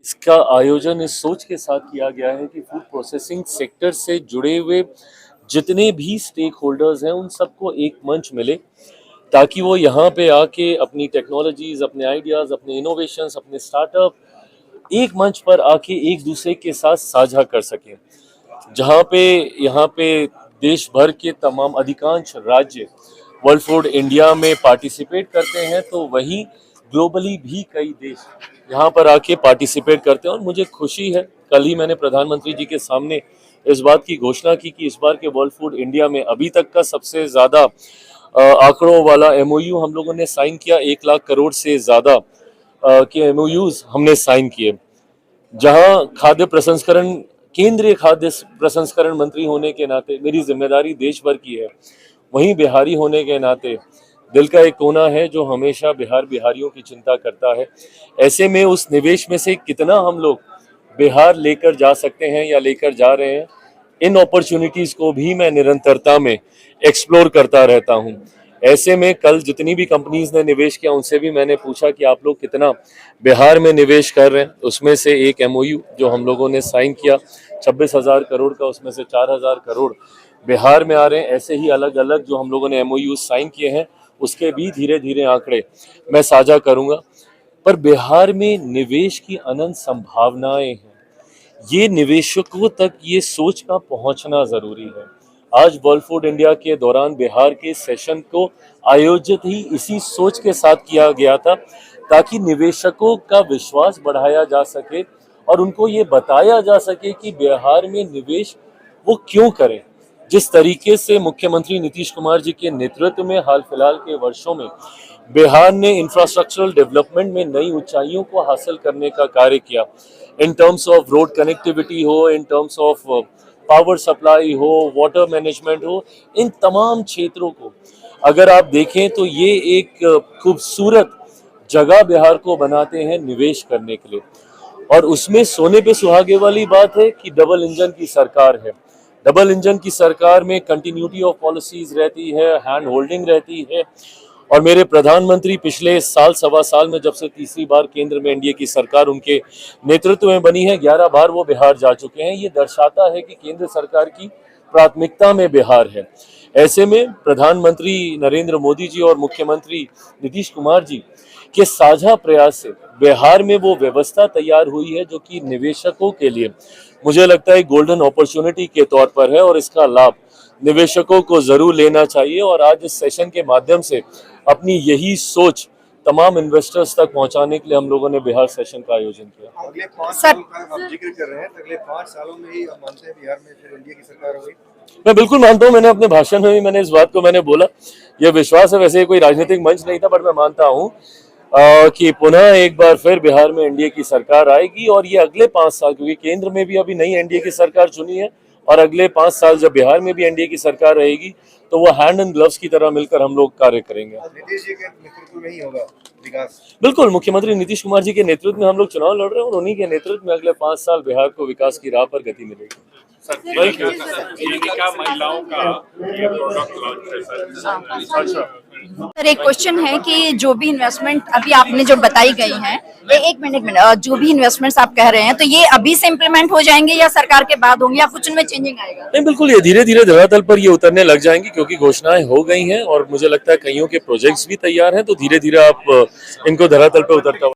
इसका आयोजन इस सोच के साथ किया गया है कि फूड प्रोसेसिंग सेक्टर से जुड़े हुए जितने भी स्टेक होल्डर्स हैं उन सबको एक मंच मिले, ताकि वो यहाँ पे आके अपनी टेक्नोलॉजीज, अपने आइडियाज, अपने इनोवेशंस, अपने स्टार्टअप एक मंच पर आके एक दूसरे के साथ साझा कर सकें। जहाँ पे यहाँ पे देश भर के तमाम अधिकांश राज्य वर्ल्ड फूड इंडिया में पार्टिसिपेट करते हैं, तो वहीं ग्लोबली भी कई देश यहाँ पर आके पार्टिसिपेट करते हैं। और मुझे खुशी है, कल ही मैंने प्रधानमंत्री जी के सामने इस बात की घोषणा की कि इस बार के वर्ल्ड फूड इंडिया में अभी तक का सबसे ज़्यादा आंकड़ों वाला एमओयू हम लोगों ने साइन किया। 1 लाख करोड़ से ज़्यादा के एमओयूज हमने साइन किए। जहां खाद्य प्रसंस्करण, केंद्रीय खाद्य प्रसंस्करण मंत्री होने के नाते मेरी जिम्मेदारी देश भर की है, वहीं बिहारी होने के नाते दिल का एक कोना है जो हमेशा बिहारियों की चिंता करता है। ऐसे में उस निवेश में से कितना हम लोग बिहार लेकर जा सकते हैं या लेकर जा रहे हैं, इन अपॉर्चुनिटीज को भी मैं निरंतरता में एक्सप्लोर करता रहता हूं। ऐसे में कल जितनी भी कंपनीज ने निवेश किया उनसे भी मैंने पूछा कि आप लोग कितना बिहार में निवेश कर रहे हैं। उसमें से एक एमओयू जो हम लोगों ने साइन किया 26,000 करोड़ का, उसमें से 4,000 करोड़ बिहार में आ रहे हैं। ऐसे ही अलग अलग जो हम लोगों ने एमओयू साइन किए हैं उसके भी धीरे धीरे आंकड़े मैं साझा करूंगा। पर बिहार में निवेश की अनंत संभावनाएं हैं, ये निवेशकों तक ये सोच का पहुंचना जरूरी है। आज वर्ल्ड फूड इंडिया के दौरान बिहार के सेशन को आयोजित ही इसी सोच के साथ किया गया था, ताकि निवेशकों का विश्वास बढ़ाया जा सके और उनको ये बताया जा सके कि बिहार में निवेश वो क्यों करें। जिस तरीके से मुख्यमंत्री नीतीश कुमार जी के नेतृत्व में हाल फिलहाल के वर्षों में बिहार ने इंफ्रास्ट्रक्चरल डेवलपमेंट में नई ऊंचाइयों को हासिल करने का कार्य किया, in terms of road connectivity हो, in terms of power supply हो, वाटर मैनेजमेंट हो, इन तमाम क्षेत्रों को अगर आप देखें तो ये एक खूबसूरत जगह बिहार को बनाते हैं निवेश करने के लिए। और उसमें सोने पे सुहागे वाली बात है कि डबल इंजन की सरकार है। डबल इंजन की सरकार में कंटिन्यूटी ऑफ पॉलिसीज रहती है, हैंड होल्डिंग रहती है। और मेरे प्रधानमंत्री पिछले साल सवा साल में जब से तीसरी बार केंद्र में एनडीए की सरकार उनके नेतृत्व में बनी है, 11 बार वो बिहार जा चुके हैं। ये दर्शाता है कि केंद्र सरकार की प्राथमिकता में बिहार है। ऐसे में प्रधानमंत्री नरेंद्र मोदी जी और मुख्यमंत्री नीतीश कुमार जी के साझा प्रयास से बिहार में वो व्यवस्था तैयार हुई है जो कि निवेशकों के लिए मुझे लगता है गोल्डन अपॉर्चुनिटी के तौर पर है, और इसका लाभ निवेशकों को जरूर लेना चाहिए। और आज इस सेशन के माध्यम से अपनी यही सोच तमाम इन्वेस्टर्स तक पहुंचाने के लिए हम लोगों ने बिहार सेशन का आयोजन किया। अगले 5 साल का आप जिक्र कर रहे हैं, अगले 5 सालों में ही आप मानते हैं बिहार में फिर एनडीए की सरकार होगी? मैं बिल्कुल मानता हूं, मैंने अपने भाषण में भी मैंने इस बात को मैंने बोला, यह विश्वास है। वैसे कोई राजनीतिक मंच नहीं था, पर मैं मानता हूं कि पुनः एक बार फिर बिहार में एनडीए की सरकार आएगी। और ये अगले 5 साल, क्योंकि केंद्र में भी अभी नई एनडीए की सरकार चुनी है, और अगले 5 साल जब बिहार में भी एनडीए की सरकार रहेगी तो वो हैंड एंड ग्लव्स की तरह मिलकर हम लोग कार्य करेंगे। नीतीश जी के नेतृत्व में ही होगा विकास? बिल्कुल, मुख्यमंत्री नीतीश कुमार जी के नेतृत्व में हम लोग चुनाव लड़ रहे हैं, और उन्हीं के नेतृत्व में अगले 5 साल बिहार को विकास की राह पर गति मिलेगी। महिलाओं का ये प्रोडक्ट लॉन्च है सर। सर, एक क्वेश्चन है कि जो भी इन्वेस्टमेंट अभी आपने जो बताई गई हैं, एक मिनट जो भी इन्वेस्टमेंट्स आप कह रहे हैं, तो ये अभी से इम्प्लीमेंट हो जाएंगे या सरकार के बाद होंगे या कुछ उनमें चेंजिंग आएगा? नहीं, बिल्कुल ये धीरे धीरे धरातल पर ये उतरने लग जाएंगी, क्योंकि घोषणाएं हो गई हैं और मुझे लगता है कईयों के प्रोजेक्ट्स भी तैयार हैं। तो धीरे धीरे आप इनको धरातल पर उतरता